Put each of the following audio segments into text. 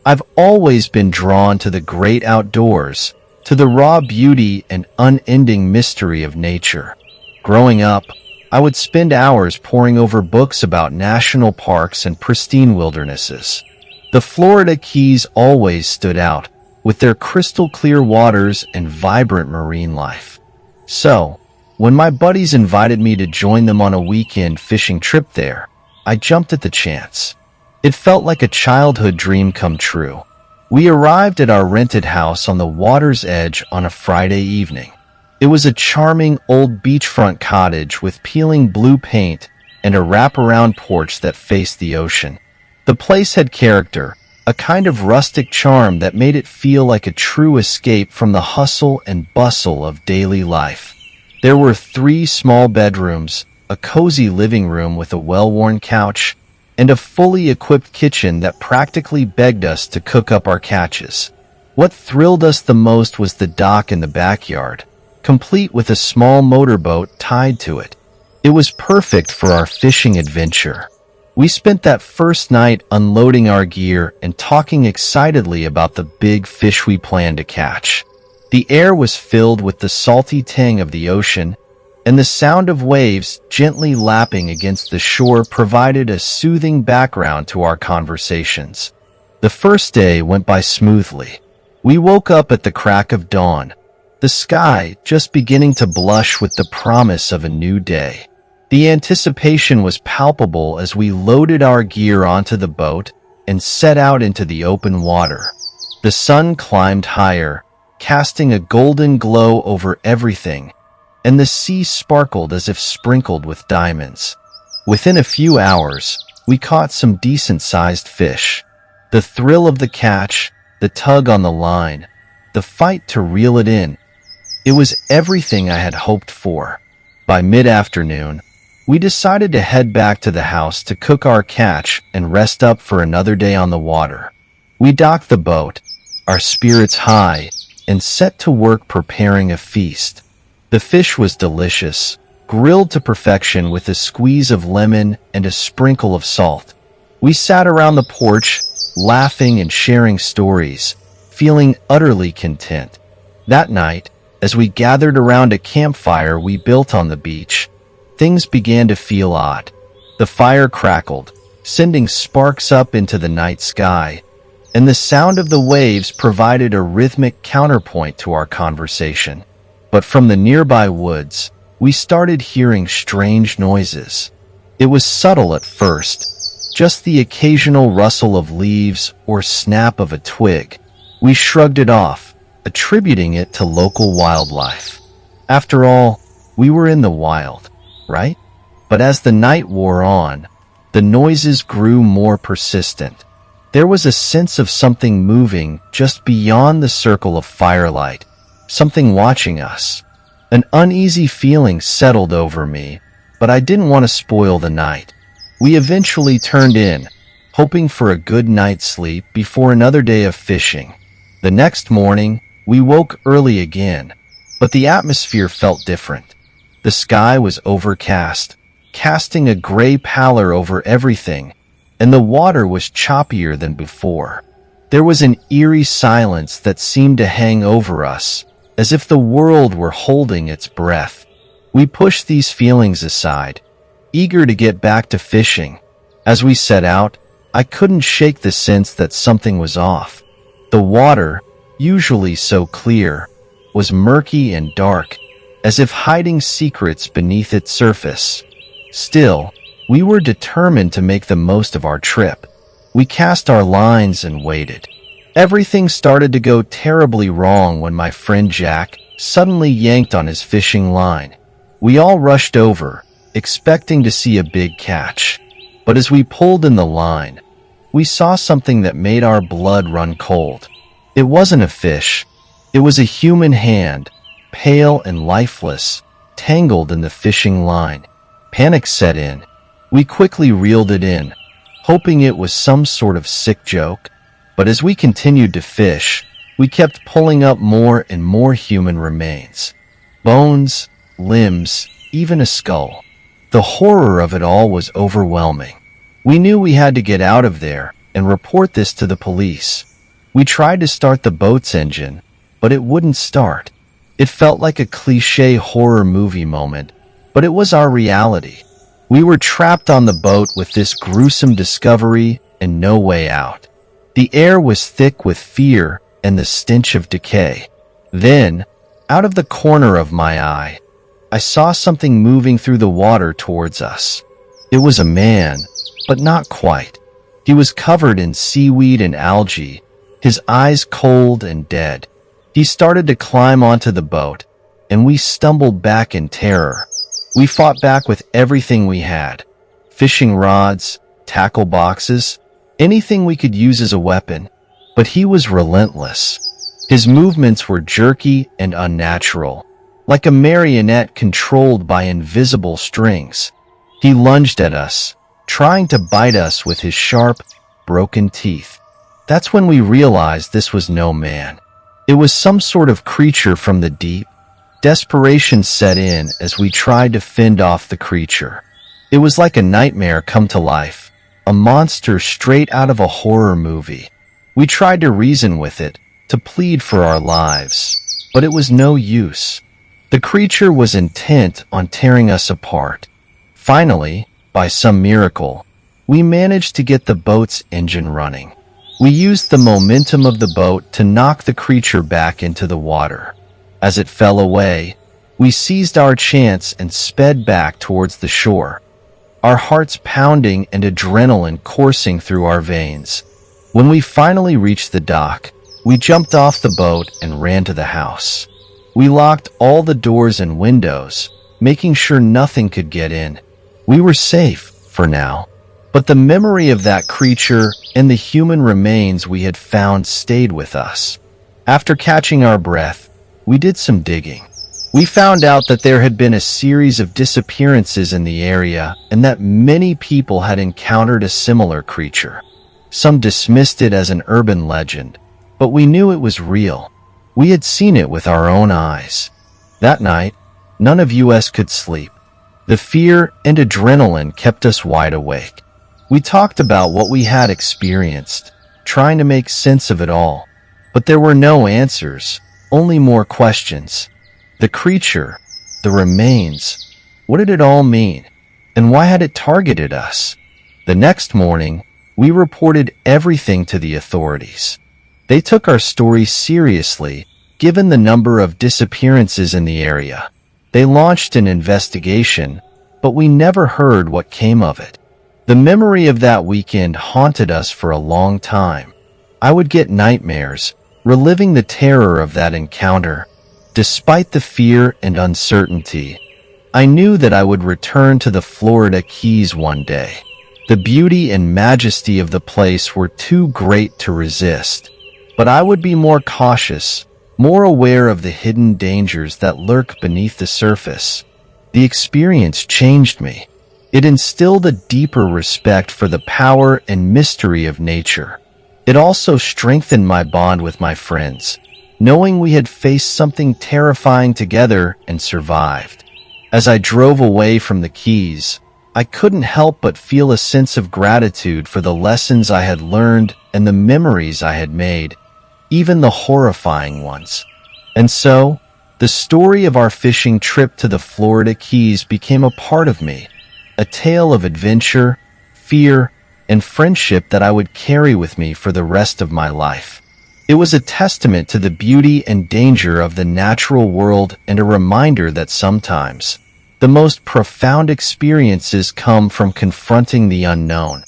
I've always been drawn to the great outdoors, to the raw beauty and unending mystery of nature. Growing up, I would spend hours poring over books about national parks and pristine wildernesses. The Florida Keys always stood out, with their crystal-clear waters and vibrant marine life. So, when my buddies invited me to join them on a weekend fishing trip there, I jumped at the chance. It felt like a childhood dream come true. We arrived at our rented house on the water's edge on a Friday evening. It was a charming old beachfront cottage with peeling blue paint and a wraparound porch that faced the ocean. The place had character, a kind of rustic charm that made it feel like a true escape from the hustle and bustle of daily life. There were 3 small bedrooms, a cozy living room with a well-worn couch, and a fully equipped kitchen that practically begged us to cook up our catches. What thrilled us the most was the dock in the backyard, complete with a small motorboat tied to it. It was perfect for our fishing adventure. We spent that first night unloading our gear and talking excitedly about the big fish we planned to catch. The air was filled with the salty tang of the ocean, and the sound of waves gently lapping against the shore provided a soothing background to our conversations. The first day went by smoothly. We woke up at the crack of dawn, the sky just beginning to blush with the promise of a new day. The anticipation was palpable as we loaded our gear onto the boat and set out into the open water. The sun climbed higher, casting a golden glow over everything, and the sea sparkled as if sprinkled with diamonds. Within a few hours, we caught some decent-sized fish. The thrill of the catch, the tug on the line, the fight to reel it in. It was everything I had hoped for. By mid-afternoon, we decided to head back to the house to cook our catch and rest up for another day on the water. We docked the boat, our spirits high, and set to work preparing a feast. The fish was delicious, grilled to perfection with a squeeze of lemon and a sprinkle of salt. We sat around the porch, laughing and sharing stories, feeling utterly content. That night, as we gathered around a campfire we built on the beach, things began to feel odd. The fire crackled, sending sparks up into the night sky, and the sound of the waves provided a rhythmic counterpoint to our conversation. But from the nearby woods, we started hearing strange noises. It was subtle at first, just the occasional rustle of leaves or snap of a twig. We shrugged it off, attributing it to local wildlife. After all, we were in the wild, right? But as the night wore on, the noises grew more persistent. There was a sense of something moving just beyond the circle of firelight, something watching us. An uneasy feeling settled over me, but I didn't want to spoil the night. We eventually turned in, hoping for a good night's sleep before another day of fishing. The next morning, we woke early again, but the atmosphere felt different. The sky was overcast, casting a gray pallor over everything, and the water was choppier than before. There was an eerie silence that seemed to hang over us, as if the world were holding its breath. We pushed these feelings aside, eager to get back to fishing. As we set out, I couldn't shake the sense that something was off. The water, usually so clear, was murky and dark, as if hiding secrets beneath its surface. Still, we were determined to make the most of our trip. We cast our lines and waited. Everything started to go terribly wrong when my friend Jack suddenly yanked on his fishing line. We all rushed over, expecting to see a big catch. But as we pulled in the line, we saw something that made our blood run cold. It wasn't a fish. It was a human hand, pale and lifeless, tangled in the fishing line. Panic set in. We quickly reeled it in, hoping it was some sort of sick joke. But as we continued to fish, we kept pulling up more and more human remains. Bones, limbs, even a skull. The horror of it all was overwhelming. We knew we had to get out of there and report this to the police. We tried to start the boat's engine, but it wouldn't start. It felt like a cliché horror movie moment, but it was our reality. We were trapped on the boat with this gruesome discovery and no way out. The air was thick with fear and the stench of decay. Then, out of the corner of my eye, I saw something moving through the water towards us. It was a man, but not quite. He was covered in seaweed and algae, his eyes cold and dead. He started to climb onto the boat, and we stumbled back in terror. We fought back with everything we had: fishing rods, tackle boxes, anything we could use as a weapon. But he was relentless. His movements were jerky and unnatural, like a marionette controlled by invisible strings. He lunged at us, trying to bite us with his sharp, broken teeth. That's when we realized this was no man. It was some sort of creature from the deep. Desperation set in as we tried to fend off the creature. It was like a nightmare come to life, a monster straight out of a horror movie. We tried to reason with it, to plead for our lives, but it was no use. The creature was intent on tearing us apart. Finally, by some miracle, we managed to get the boat's engine running. We used the momentum of the boat to knock the creature back into the water. As it fell away, we seized our chance and sped back towards the shore, our hearts pounding and adrenaline coursing through our veins. When we finally reached the dock, we jumped off the boat and ran to the house. We locked all the doors and windows, making sure nothing could get in. We were safe, for now. But the memory of that creature and the human remains we had found stayed with us. After catching our breath, we did some digging. We found out that there had been a series of disappearances in the area and that many people had encountered a similar creature. Some dismissed it as an urban legend, but we knew it was real. We had seen it with our own eyes. That night, none of us could sleep. The fear and adrenaline kept us wide awake. We talked about what we had experienced, trying to make sense of it all. But there were no answers, only more questions. The creature, the remains, what did it all mean? And why had it targeted us? The next morning, we reported everything to the authorities. They took our story seriously, given the number of disappearances in the area. They launched an investigation, but we never heard what came of it. The memory of that weekend haunted us for a long time. I would get nightmares, reliving the terror of that encounter. Despite the fear and uncertainty, I knew that I would return to the Florida Keys one day. The beauty and majesty of the place were too great to resist, but I would be more cautious, more aware of the hidden dangers that lurk beneath the surface. The experience changed me. It instilled a deeper respect for the power and mystery of nature. It also strengthened my bond with my friends, knowing we had faced something terrifying together and survived. As I drove away from the Keys, I couldn't help but feel a sense of gratitude for the lessons I had learned and the memories I had made, even the horrifying ones. And so, the story of our fishing trip to the Florida Keys became a part of me, a tale of adventure, fear, and friendship that I would carry with me for the rest of my life. It was a testament to the beauty and danger of the natural world and a reminder that sometimes the most profound experiences come from confronting the unknown.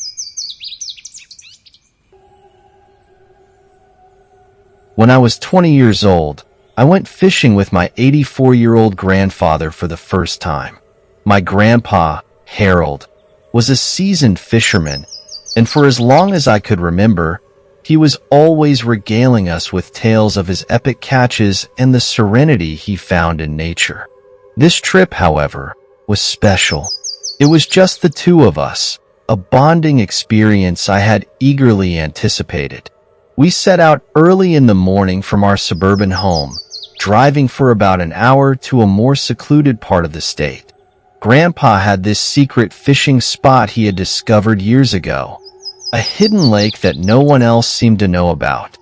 When I was 20 years old, I went fishing with my 84-year-old grandfather for the first time. My grandpa, Harold, was a seasoned fisherman, and for as long as I could remember, he was always regaling us with tales of his epic catches and the serenity he found in nature. This trip, however, was special. It was just the two of us, a bonding experience I had eagerly anticipated. We set out early in the morning from our suburban home, driving for about an hour to a more secluded part of the state. Grandpa had this secret fishing spot he had discovered years ago, a hidden lake that no one else seemed to know about.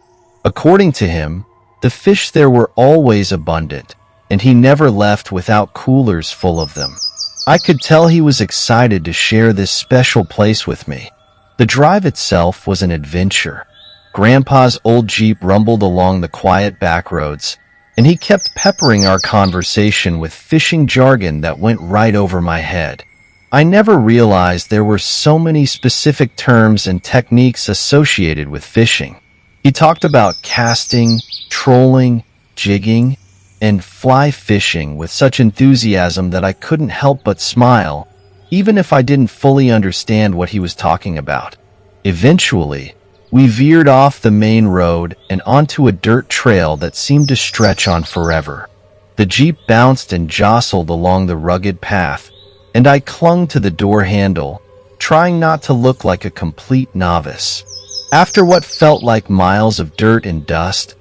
According to him, the fish there were always abundant, and he never left without coolers full of them. I could tell he was excited to share this special place with me. The drive itself was an adventure. Grandpa's old Jeep rumbled along the quiet back roads, and he kept peppering our conversation with fishing jargon that went right over my head. I never realized there were so many specific terms and techniques associated with fishing. He talked about casting, trolling, jigging, and fly fishing with such enthusiasm that I couldn't help but smile, even if I didn't fully understand what he was talking about. Eventually, we veered off the main road and onto a dirt trail that seemed to stretch on forever. The Jeep bounced and jostled along the rugged path, and I clung to the door handle, trying not to look like a complete novice. After what felt like miles of dirt and dust,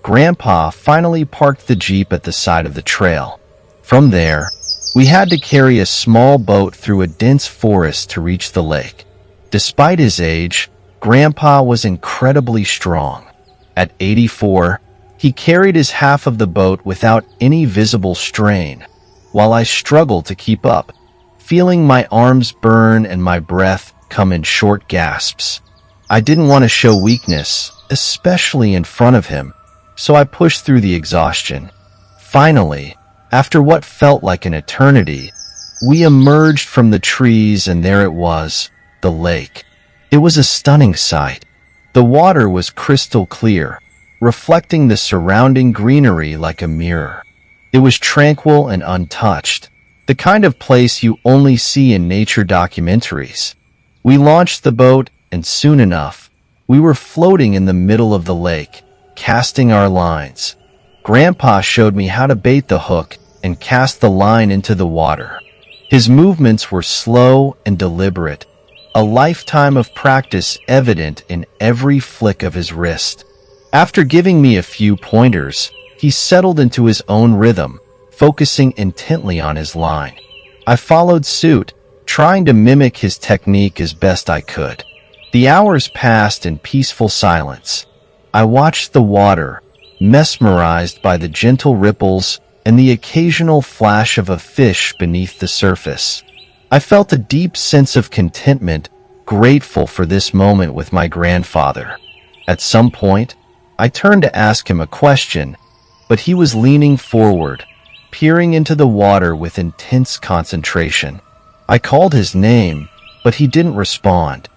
Grandpa finally parked the Jeep at the side of the trail. From there, we had to carry a small boat through a dense forest to reach the lake. Despite his age, Grandpa was incredibly strong. At 84, he carried his half of the boat without any visible strain, while I struggled to keep up, feeling my arms burn and my breath come in short gasps. I didn't want to show weakness, especially in front of him, so I pushed through the exhaustion. Finally, after what felt like an eternity, we emerged from the trees and there it was, the lake. It was a stunning sight. The water was crystal clear, reflecting the surrounding greenery like a mirror. It was tranquil and untouched, the kind of place you only see in nature documentaries. We launched the boat, and soon enough, we were floating in the middle of the lake, casting our lines. Grandpa showed me how to bait the hook and cast the line into the water. His movements were slow and deliberate, a lifetime of practice evident in every flick of his wrist. After giving me a few pointers, he settled into his own rhythm, focusing intently on his line. I followed suit, trying to mimic his technique as best I could. The hours passed in peaceful silence. I watched the water, mesmerized by the gentle ripples and the occasional flash of a fish beneath the surface. I felt a deep sense of contentment, grateful for this moment with my grandfather. At some point, I turned to ask him a question, but he was leaning forward, peering into the water with intense concentration. I called his name, but he didn't respond.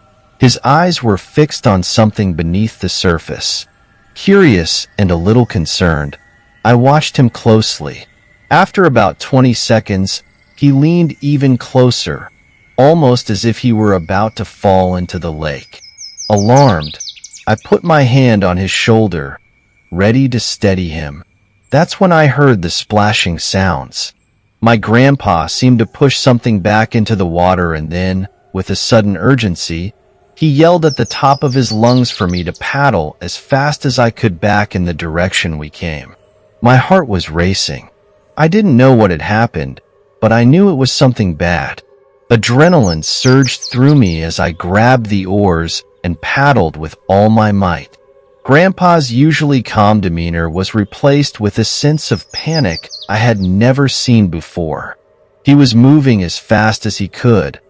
His eyes were fixed on something beneath the surface. Curious and a little concerned, I watched him closely. After about 20 seconds, he leaned even closer, almost as if he were about to fall into the lake. Alarmed, I put my hand on his shoulder, ready to steady him. That's when I heard the splashing sounds. My grandpa seemed to push something back into the water and then, with a sudden urgency, he yelled at the top of his lungs for me to paddle as fast as I could back in the direction we came. My heart was racing. I didn't know what had happened, but I knew it was something bad. Adrenaline surged through me as I grabbed the oars and paddled with all my might. Grandpa's usually calm demeanor was replaced with a sense of panic I had never seen before. He was moving as fast as he could,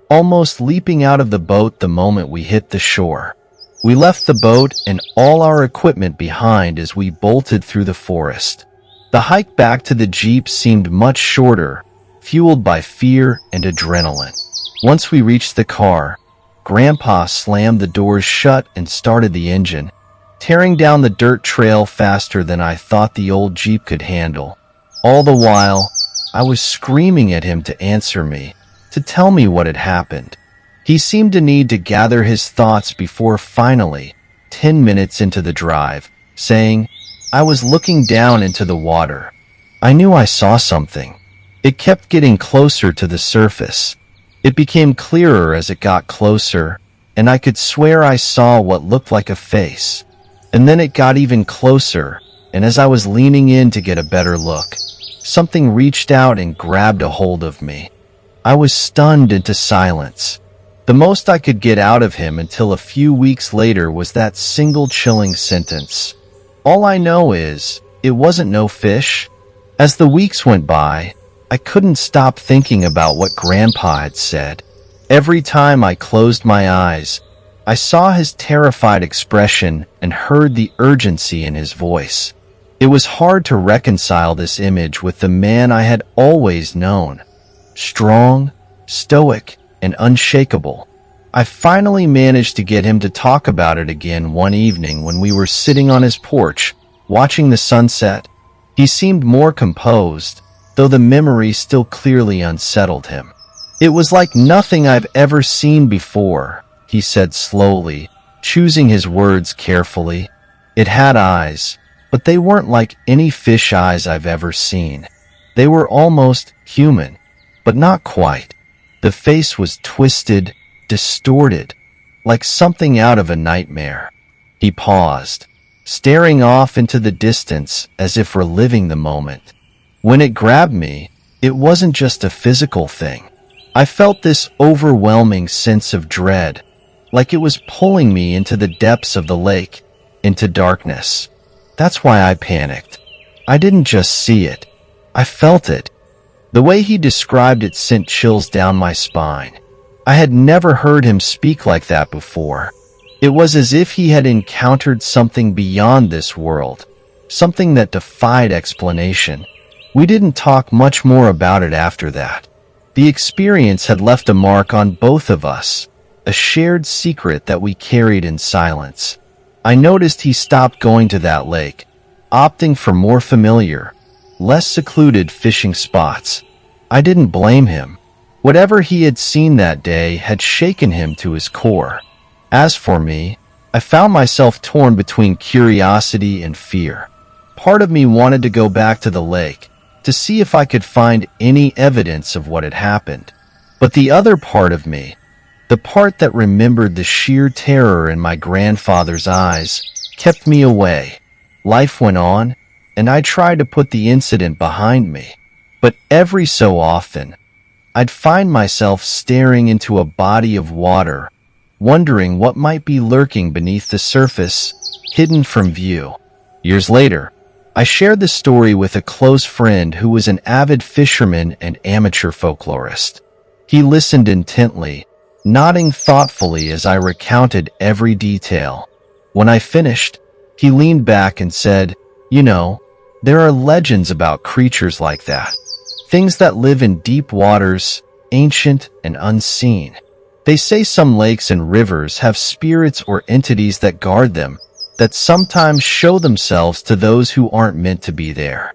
almost leaping out of the boat the moment we hit the shore. We left the boat and all our equipment behind as we bolted through the forest. The hike back to the Jeep seemed much shorter, fueled by fear and adrenaline. Once we reached the car, Grandpa slammed the doors shut and started the engine, tearing down the dirt trail faster than I thought the old Jeep could handle. All the while, I was screaming at him to answer me, to tell me what had happened. He seemed to need to gather his thoughts before finally, 10 minutes into the drive, saying, "I was looking down into the water. I knew I saw something. It kept getting closer to the surface. It became clearer as it got closer, and I could swear I saw what looked like a face. And then it got even closer, and as I was leaning in to get a better look, something reached out and grabbed a hold of me." I was stunned into silence. The most I could get out of him until a few weeks later was that single chilling sentence, All I know is, it wasn't no fish. As the weeks went by, I couldn't stop thinking about what Grandpa had said. Every time I closed my eyes, I saw his terrified expression and heard the urgency in his voice. It was hard to reconcile this image with the man I had always known. Strong, stoic, and unshakable. I finally managed to get him to talk about it again one evening when we were sitting on his porch, watching the sunset. He seemed more composed, though the memory still clearly unsettled him. "It was like nothing I've ever seen before," he said slowly, choosing his words carefully. "It had eyes, but they weren't like any fish eyes I've ever seen. They were almost human, but not quite. The face was twisted, distorted, like something out of a nightmare." He paused, staring off into the distance as if reliving the moment. "When it grabbed me, it wasn't just a physical thing. I felt this overwhelming sense of dread, like it was pulling me into the depths of the lake, into darkness. That's why I panicked. I didn't just see it. I felt it." The way he described it sent chills down my spine. I had never heard him speak like that before. It was as if he had encountered something beyond this world, something that defied explanation. We didn't talk much more about it after that. The experience had left a mark on both of us, a shared secret that we carried in silence. I noticed he stopped going to that lake, opting for more familiar, less secluded fishing spots. I didn't blame him. Whatever he had seen that day had shaken him to his core. As for me, I found myself torn between curiosity and fear. Part of me wanted to go back to the lake, to see if I could find any evidence of what had happened. But the other part of me, the part that remembered the sheer terror in my grandfather's eyes, kept me away. Life went on, and I tried to put the incident behind me. But every so often, I'd find myself staring into a body of water, wondering what might be lurking beneath the surface, hidden from view. Years later, I shared the story with a close friend who was an avid fisherman and amateur folklorist. He listened intently, nodding thoughtfully as I recounted every detail. When I finished, he leaned back and said, "You know, there are legends about creatures like that. Things that live in deep waters, ancient and unseen. They say some lakes and rivers have spirits or entities that guard them, that sometimes show themselves to those who aren't meant to be there."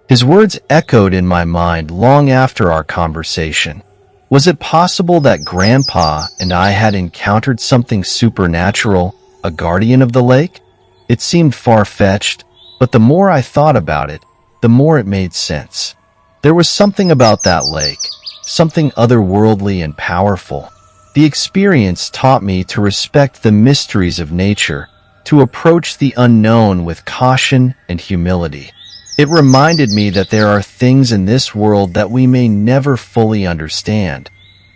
His words echoed in my mind long after our conversation. Was it possible that Grandpa and I had encountered something supernatural, a guardian of the lake? It seemed far-fetched, but the more I thought about it, the more it made sense. There was something about that lake, something otherworldly and powerful. The experience taught me to respect the mysteries of nature, to approach the unknown with caution and humility. It reminded me that there are things in this world that we may never fully understand,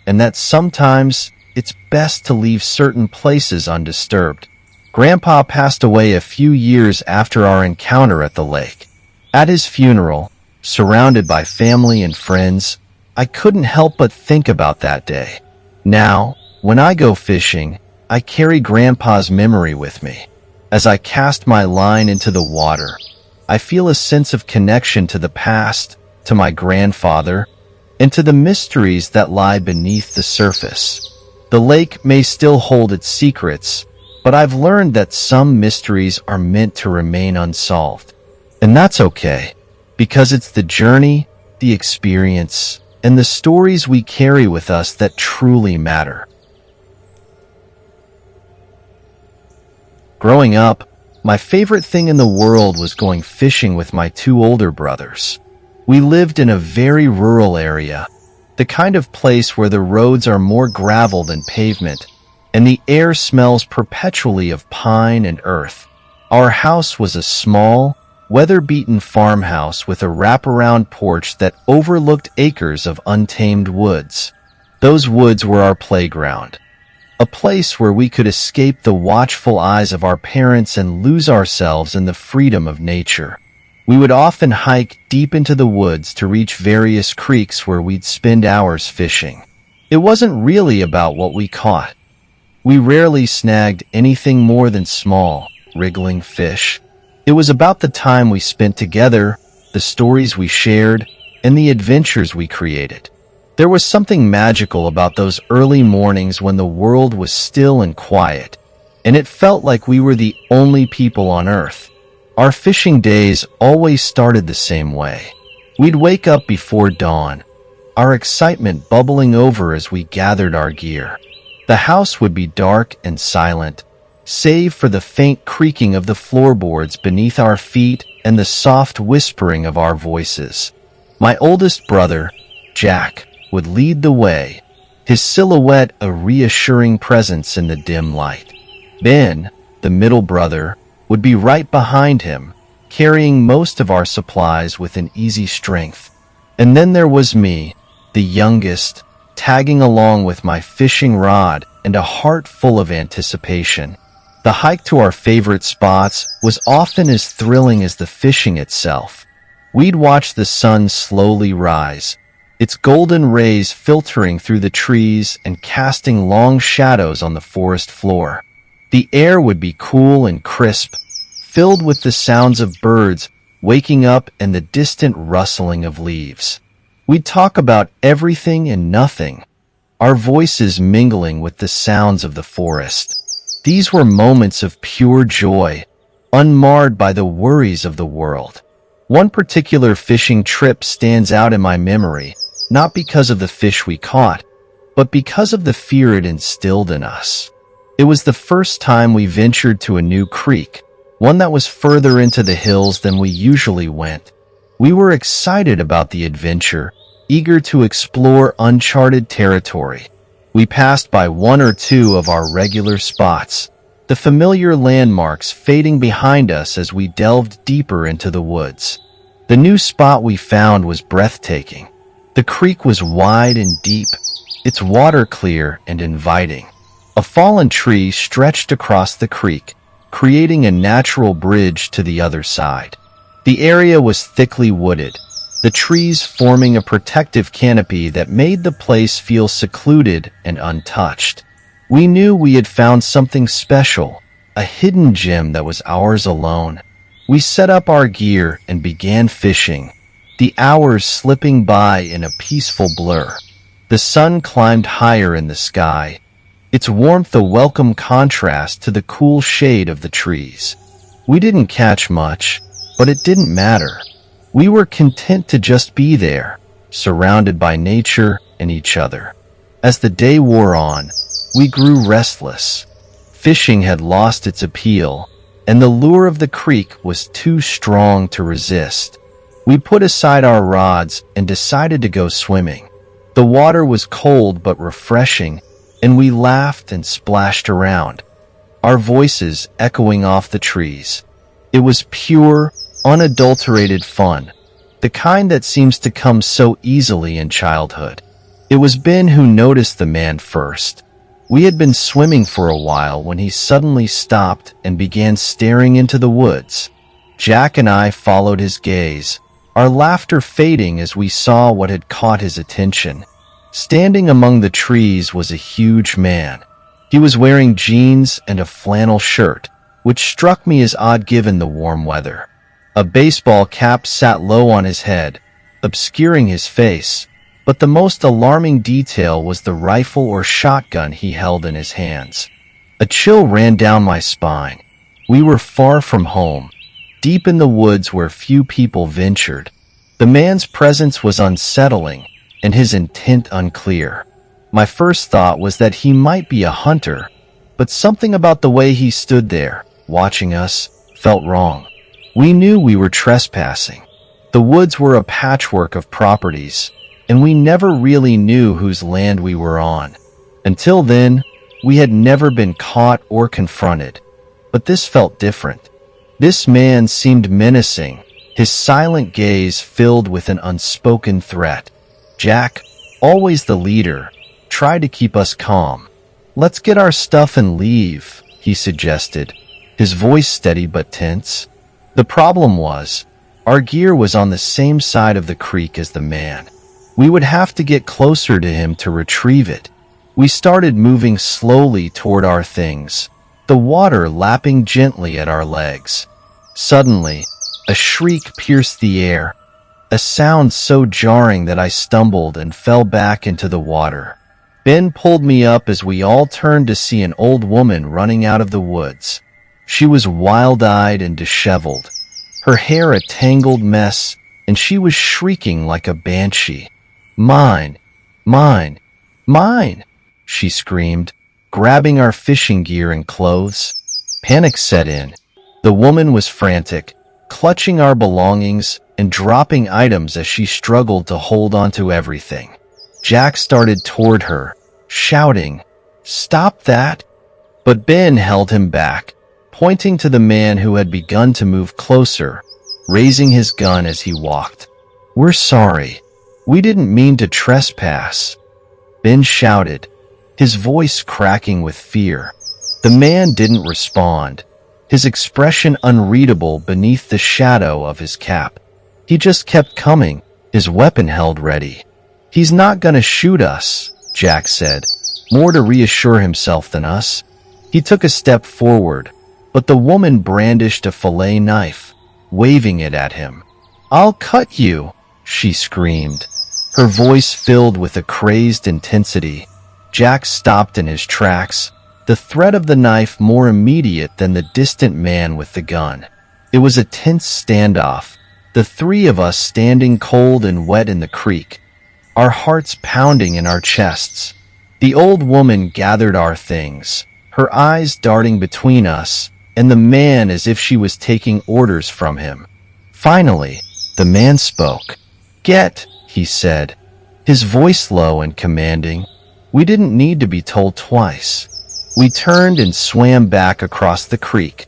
and that sometimes it's best to leave certain places undisturbed. Grandpa passed away a few years after our encounter at the lake. At his funeral, surrounded by family and friends, I couldn't help but think about that day. Now, when I go fishing, I carry Grandpa's memory with me. As I cast my line into the water, I feel a sense of connection to the past, to my grandfather, and to the mysteries that lie beneath the surface. The lake may still hold its secrets, but I've learned that some mysteries are meant to remain unsolved. And that's okay, because it's the journey, the experience, and the stories we carry with us that truly matter. Growing up, my favorite thing in the world was going fishing with my two older brothers. We lived in a very rural area, the kind of place where the roads are more gravel than pavement, and the air smells perpetually of pine and earth. Our house was a small, weather-beaten farmhouse with a wraparound porch that overlooked acres of untamed woods. Those woods were our playground. a place where we could escape the watchful eyes of our parents and lose ourselves in the freedom of nature. We would often hike deep into the woods to reach various creeks where we'd spend hours fishing. It wasn't really about what we caught. We rarely snagged anything more than small, wriggling fish. It was about the time we spent together, the stories we shared, and the adventures we created. There was something magical about those early mornings when the world was still and quiet, and it felt like we were the only people on Earth. Our fishing days always started the same way. We'd wake up before dawn, our excitement bubbling over as we gathered our gear. The house would be dark and silent, save for the faint creaking of the floorboards beneath our feet and the soft whispering of our voices. My oldest brother, Jack, would lead the way, his silhouette a reassuring presence in the dim light. Ben, the middle brother, would be right behind him, carrying most of our supplies with an easy strength. And then there was me, the youngest, tagging along with my fishing rod and a heart full of anticipation. The hike to our favorite spots was often as thrilling as the fishing itself. We'd watch the sun slowly rise, its golden rays filtering through the trees and casting long shadows on the forest floor. The air would be cool and crisp, filled with the sounds of birds waking up and the distant rustling of leaves. We'd talk about everything and nothing, our voices mingling with the sounds of the forest. These were moments of pure joy, unmarred by the worries of the world. One particular fishing trip stands out in my memory, not because of the fish we caught, but because of the fear it instilled in us. It was the first time we ventured to a new creek, one that was further into the hills than we usually went. We were excited about the adventure, eager to explore uncharted territory. We passed by one or two of our regular spots, the familiar landmarks fading behind us as we delved deeper into the woods. The new spot we found was breathtaking. The creek was wide and deep, its water clear and inviting. A fallen tree stretched across the creek, creating a natural bridge to the other side. The area was thickly wooded, the trees forming a protective canopy that made the place feel secluded and untouched. We knew we had found something special, a hidden gem that was ours alone. We set up our gear and began fishing, the hours slipping by in a peaceful blur. The sun climbed higher in the sky, its warmth a welcome contrast to the cool shade of the trees. We didn't catch much, but it didn't matter. We were content to just be there, surrounded by nature and each other. As the day wore on, we grew restless. Fishing had lost its appeal, and the lure of the creek was too strong to resist. We put aside our rods and decided to go swimming. The water was cold but refreshing, and we laughed and splashed around, our voices echoing off the trees. It was pure, unadulterated fun, the kind that seems to come so easily in childhood. It was Ben who noticed the man first. We had been swimming for a while when he suddenly stopped and began staring into the woods. Jack and I followed his gaze, our laughter fading as we saw what had caught his attention. Standing among the trees was a huge man. He was wearing jeans and a flannel shirt, which struck me as odd given the warm weather. A baseball cap sat low on his head, obscuring his face, but the most alarming detail was the rifle or shotgun he held in his hands. A chill ran down my spine. We were far from home, deep in the woods where few people ventured. The man's presence was unsettling, and his intent unclear. My first thought was that he might be a hunter, but something about the way he stood there, watching us, felt wrong. We knew we were trespassing. The woods were a patchwork of properties, and we never really knew whose land we were on. Until then, we had never been caught or confronted. But this felt different. This man seemed menacing, his silent gaze filled with an unspoken threat. Jack, always the leader, tried to keep us calm. "Let's get our stuff and leave," he suggested, his voice steady but tense. The problem was, our gear was on the same side of the creek as the man. We would have to get closer to him to retrieve it. We started moving slowly toward our things, the water lapping gently at our legs. Suddenly, a shriek pierced the air, a sound so jarring that I stumbled and fell back into the water. Ben pulled me up as we all turned to see an old woman running out of the woods. She was wild-eyed and disheveled, her hair a tangled mess, and she was shrieking like a banshee. "Mine! Mine! Mine!" she screamed, grabbing our fishing gear and clothes. Panic set in. The woman was frantic, clutching our belongings and dropping items as she struggled to hold onto everything. Jack started toward her, shouting, "Stop that!" But Ben held him back, pointing to the man who had begun to move closer, raising his gun as he walked. "We're sorry. We didn't mean to trespass," Ben shouted, his voice cracking with fear. The man didn't respond, his expression unreadable beneath the shadow of his cap. He just kept coming, his weapon held ready. "He's not gonna shoot us," Jack said, more to reassure himself than us. He took a step forward, but the woman brandished a fillet knife, waving it at him. "I'll cut you," she screamed, her voice filled with a crazed intensity. Jack stopped in his tracks, the threat of the knife more immediate than the distant man with the gun. It was a tense standoff, the three of us standing cold and wet in the creek, our hearts pounding in our chests. The old woman gathered our things, her eyes darting between us and the man as if she was taking orders from him. Finally, the man spoke. "Get," he said, his voice low and commanding. We didn't need to be told twice. We turned and swam back across the creek,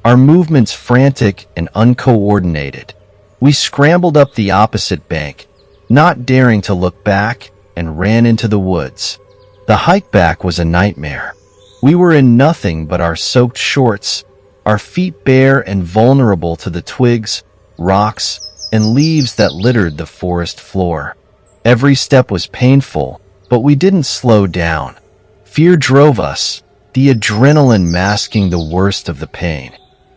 our movements frantic and uncoordinated. We scrambled up the opposite bank, not daring to look back, and ran into the woods. The hike back was a nightmare. We were in nothing but our soaked shorts, our feet bare and vulnerable to the twigs, rocks, and leaves that littered the forest floor. Every step was painful, but we didn't slow down. Fear drove us, the adrenaline masking the worst of the pain.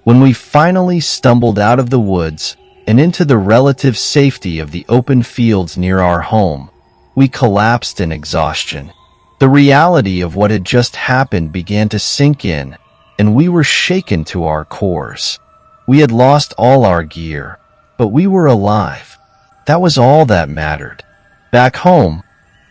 When we finally stumbled out of the woods and into the relative safety of the open fields near our home, we collapsed in exhaustion. The reality of what had just happened began to sink in, and we were shaken to our cores. We had lost all our gear, but we were alive. That was all that mattered. Back home,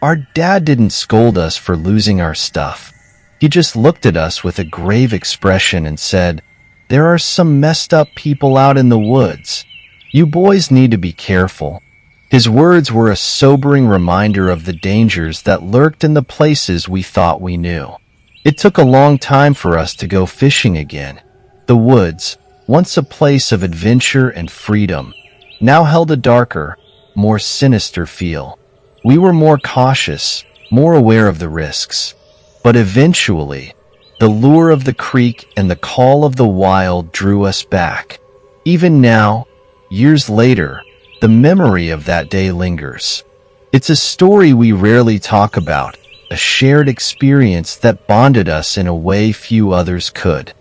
our dad didn't scold us for losing our stuff. He just looked at us with a grave expression and said, "There are some messed up people out in the woods. You boys need to be careful." His words were a sobering reminder of the dangers that lurked in the places we thought we knew. It took a long time for us to go fishing again. The woods, once a place of adventure and freedom, now held a darker, more sinister feel. We were more cautious, more aware of the risks. But eventually, the lure of the creek and the call of the wild drew us back. Even now, years later, the memory of that day lingers. It's a story we rarely talk about, a shared experience that bonded us in a way few others could.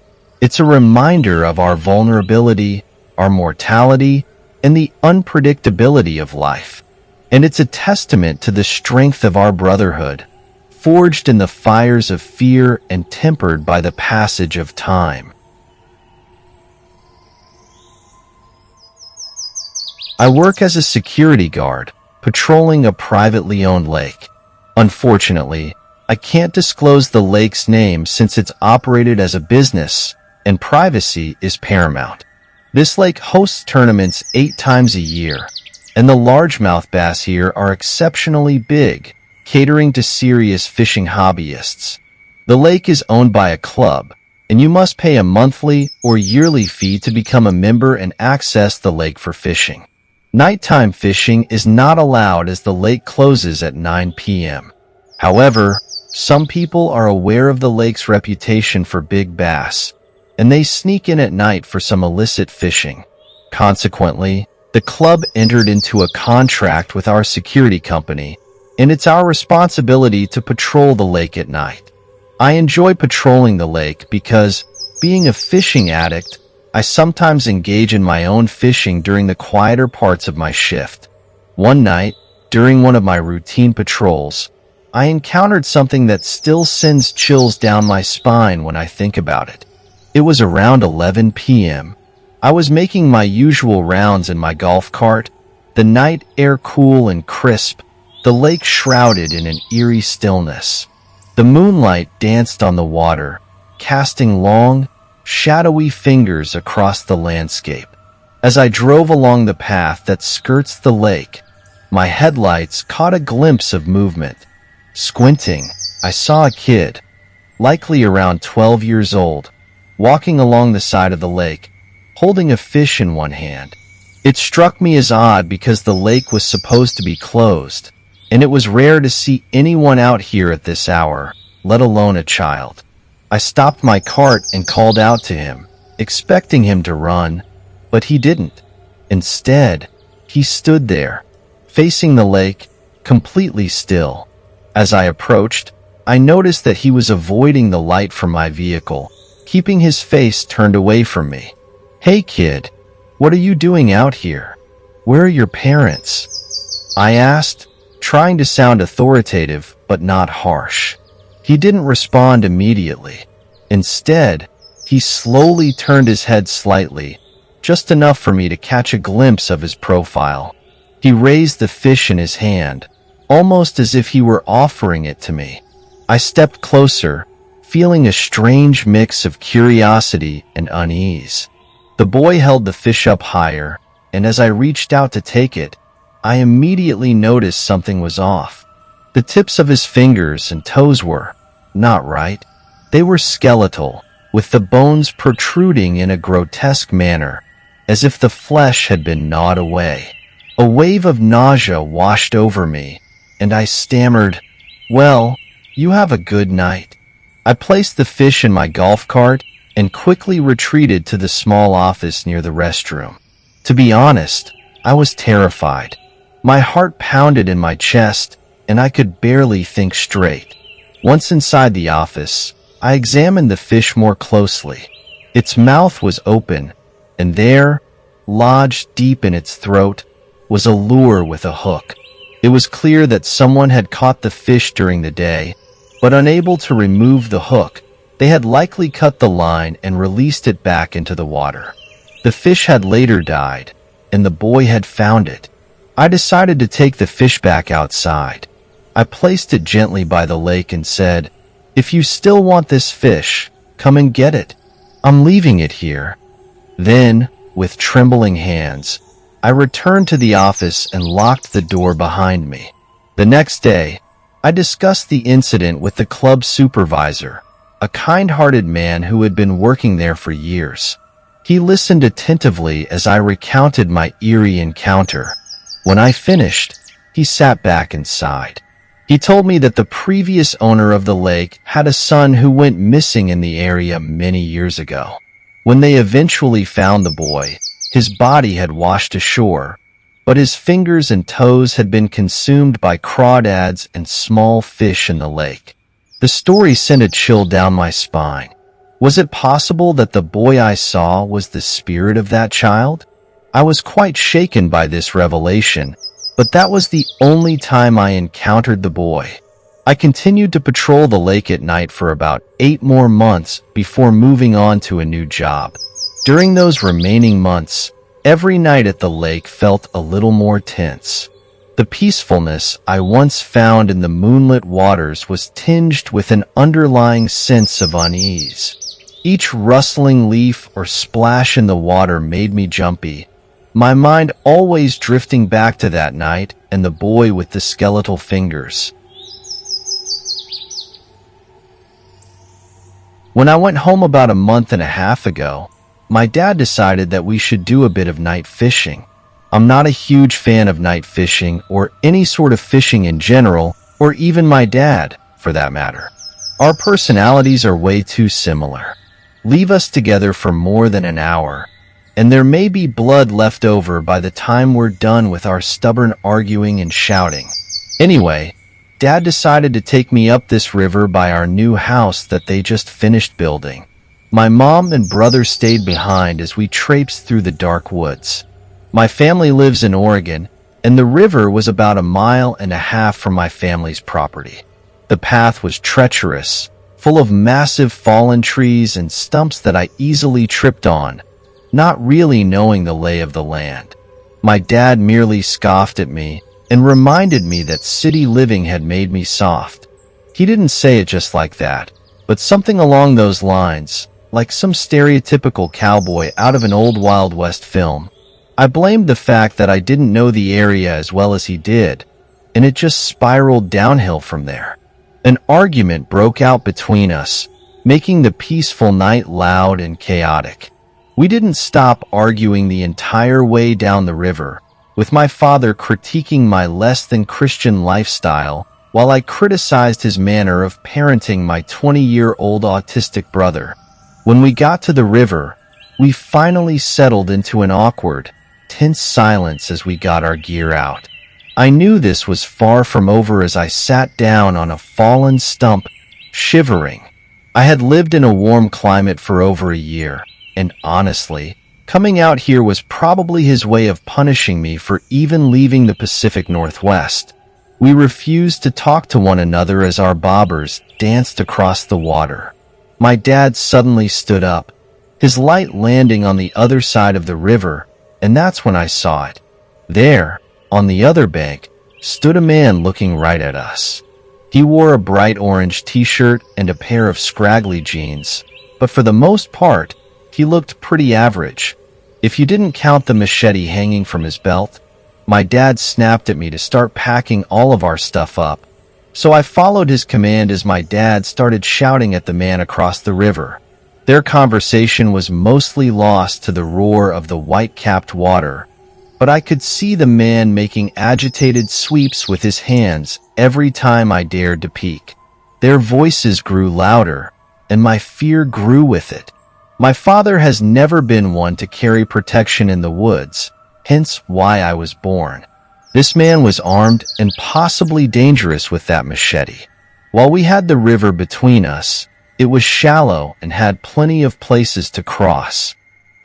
It's a reminder of our vulnerability, our mortality, and the unpredictability of life. And it's a testament to the strength of our brotherhood, forged in the fires of fear and tempered by the passage of time. I work as a security guard, patrolling a privately owned lake. Unfortunately, I can't disclose the lake's name since it's operated as a business, and privacy is paramount. This lake hosts tournaments 8 times a year, and the largemouth bass here are exceptionally big, catering to serious fishing hobbyists. The lake is owned by a club, and you must pay a monthly or yearly fee to become a member and access the lake for fishing. Nighttime fishing is not allowed as the lake closes at 9 p.m. However, Some people are aware of the lake's reputation for big bass, and they sneak in at night for some illicit fishing. Consequently, the club entered into a contract with our security company, and it's our responsibility to patrol the lake at night. I enjoy patrolling the lake because, being a fishing addict, I sometimes engage in my own fishing during the quieter parts of my shift. One night, during one of my routine patrols, I encountered something that still sends chills down my spine when I think about it. It was around 11 p.m. I was making my usual rounds in my golf cart, the night air cool and crisp, the lake shrouded in an eerie stillness. The moonlight danced on the water, casting long, shadowy fingers across the landscape. As I drove along the path that skirts the lake, my headlights caught a glimpse of movement. Squinting, I saw a kid, likely around 12 years old, walking along the side of the lake, holding a fish in one hand. It struck me as odd because the lake was supposed to be closed, and it was rare to see anyone out here at this hour, let alone a child. I stopped my cart and called out to him, expecting him to run, but he didn't. Instead, he stood there, facing the lake, completely still. As I approached, I noticed that he was avoiding the light from my vehicle, keeping his face turned away from me. "Hey kid, what are you doing out here? Where are your parents?" I asked, trying to sound authoritative but not harsh. He didn't respond immediately. Instead, he slowly turned his head slightly, just enough for me to catch a glimpse of his profile. He raised the fish in his hand, almost as if he were offering it to me. I stepped closer, feeling a strange mix of curiosity and unease. The boy held the fish up higher, and as I reached out to take it, I immediately noticed something was off. The tips of his fingers and toes were not right. They were skeletal, with the bones protruding in a grotesque manner, as if the flesh had been gnawed away. A wave of nausea washed over me, and I stammered, "Well, you have a good night." I placed the fish in my golf cart and quickly retreated to the small office near the restroom. To be honest, I was terrified. My heart pounded in my chest, and I could barely think straight. Once inside the office, I examined the fish more closely. Its mouth was open, and there, lodged deep in its throat, was a lure with a hook. It was clear that someone had caught the fish during the day, but unable to remove the hook, they had likely cut the line and released it back into the water. The fish had later died, and the boy had found it. I decided to take the fish back outside. I placed it gently by the lake and said, "If you still want this fish, come and get it. I'm leaving it here." Then, with trembling hands, I returned to the office and locked the door behind me. The next day, I discussed the incident with the club supervisor, a kind-hearted man who had been working there for years. He listened attentively as I recounted my eerie encounter. When I finished, he sat back and sighed. He told me that the previous owner of the lake had a son who went missing in the area many years ago. When they eventually found the boy, his body had washed ashore, but his fingers and toes had been consumed by crawdads and small fish in the lake. The story sent a chill down my spine. Was it possible that the boy I saw was the spirit of that child? I was quite shaken by this revelation, but that was the only time I encountered the boy. I continued to patrol the lake at night for about 8 more months before moving on to a new job. During those remaining months, every night at the lake felt a little more tense. The peacefulness I once found in the moonlit waters was tinged with an underlying sense of unease. Each rustling leaf or splash in the water made me jumpy, my mind always drifting back to that night and the boy with the skeletal fingers. When I went home about a month and a half ago, my dad decided that we should do a bit of night fishing. I'm not a huge fan of night fishing or any sort of fishing in general, or even my dad, for that matter. Our personalities are way too similar. Leave us together for more than an hour, and there may be blood left over by the time we're done with our stubborn arguing and shouting. Anyway, Dad decided to take me up this river by our new house that they just finished building. My mom and brother stayed behind as we traipsed through the dark woods. My family lives in Oregon, and the river was about 1.5 miles from my family's property. The path was treacherous, full of massive fallen trees and stumps that I easily tripped on, not really knowing the lay of the land. My dad merely scoffed at me and reminded me that city living had made me soft. He didn't say it just like that, but something along those lines, like some stereotypical cowboy out of an old Wild West film. I blamed the fact that I didn't know the area as well as he did, and it just spiraled downhill from there. An argument broke out between us, making the peaceful night loud and chaotic. We didn't stop arguing the entire way down the river, with my father critiquing my less than Christian lifestyle while I criticized his manner of parenting my 20-year-old autistic brother. When we got to the river, we finally settled into an awkward, tense silence as we got our gear out. I knew this was far from over as I sat down on a fallen stump, shivering. I had lived in a warm climate for over a year, and honestly, coming out here was probably his way of punishing me for even leaving the Pacific Northwest. We refused to talk to one another as our bobbers danced across the water. My dad suddenly stood up, his light landing on the other side of the river, and that's when I saw it. There, on the other bank, stood a man looking right at us. He wore a bright orange t-shirt and a pair of scraggly jeans, but for the most part, he looked pretty average. If you didn't count the machete hanging from his belt. My dad snapped at me to start packing all of our stuff up, so I followed his command as my dad started shouting at the man across the river. Their conversation was mostly lost to the roar of the white-capped water, but I could see the man making agitated sweeps with his hands every time I dared to peek. Their voices grew louder, and my fear grew with it. My father has never been one to carry protection in the woods, hence why I was born. This man was armed and possibly dangerous with that machete. While we had the river between us, it was shallow and had plenty of places to cross.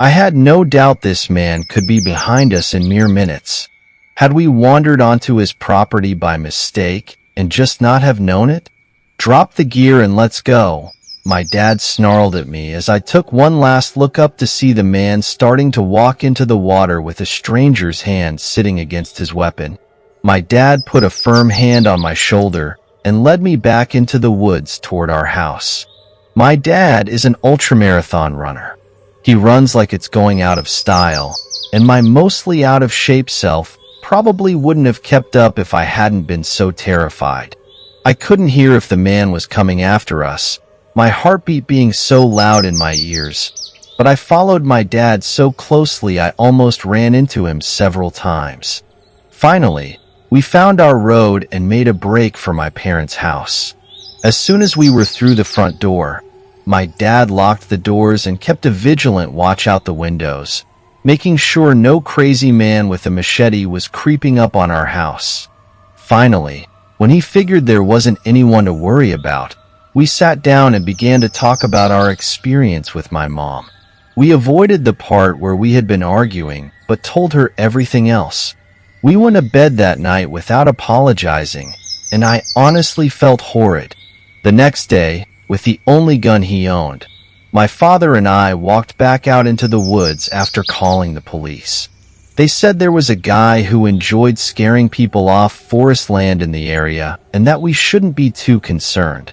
I had no doubt this man could be behind us in mere minutes. Had we wandered onto his property by mistake and just not have known it? Drop the gear and let's go, my dad snarled at me as I took one last look up to see the man starting to walk into the water with a stranger's hand sitting against his weapon. My dad put a firm hand on my shoulder and led me back into the woods toward our house. My dad is an ultramarathon runner. He runs like it's going out of style, and my mostly out-of-shape self probably wouldn't have kept up if I hadn't been so terrified. I couldn't hear if the man was coming after us, my heartbeat being so loud in my ears, but I followed my dad so closely I almost ran into him several times. Finally, we found our road and made a break for my parents' house. As soon as we were through the front door, my dad locked the doors and kept a vigilant watch out the windows, making sure no crazy man with a machete was creeping up on our house. Finally, when he figured there wasn't anyone to worry about, we sat down and began to talk about our experience with my mom. We avoided the part where we had been arguing, but told her everything else. We went to bed that night without apologizing, and I honestly felt horrid. The next day, with the only gun he owned, my father and I walked back out into the woods after calling the police. They said there was a guy who enjoyed scaring people off forest land in the area and that we shouldn't be too concerned.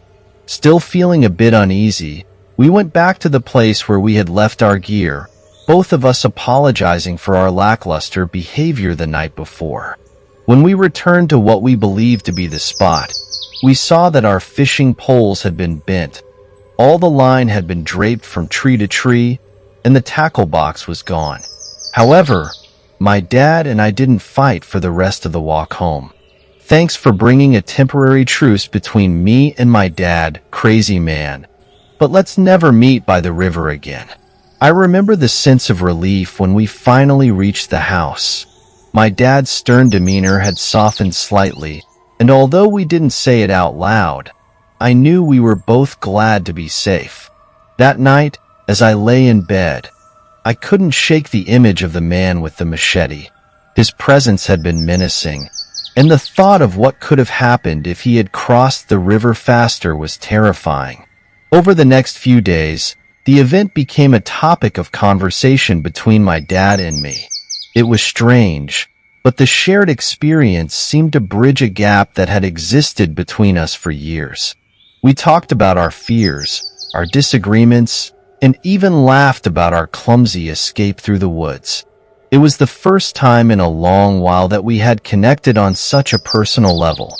Still feeling a bit uneasy, we went back to the place where we had left our gear, both of us apologizing for our lackluster behavior the night before. When we returned to what we believed to be the spot, we saw that our fishing poles had been bent. All the line had been draped from tree to tree, and the tackle box was gone. However, my dad and I didn't fight for the rest of the walk home. Thanks for bringing a temporary truce between me and my dad, crazy man. But let's never meet by the river again. I remember the sense of relief when we finally reached the house. My dad's stern demeanor had softened slightly, and although we didn't say it out loud, I knew we were both glad to be safe. That night, as I lay in bed, I couldn't shake the image of the man with the machete. His presence had been menacing, and the thought of what could have happened if he had crossed the river faster was terrifying. Over the next few days, the event became a topic of conversation between my dad and me. It was strange, but the shared experience seemed to bridge a gap that had existed between us for years. We talked about our fears, our disagreements, and even laughed about our clumsy escape through the woods. It was the first time in a long while that we had connected on such a personal level.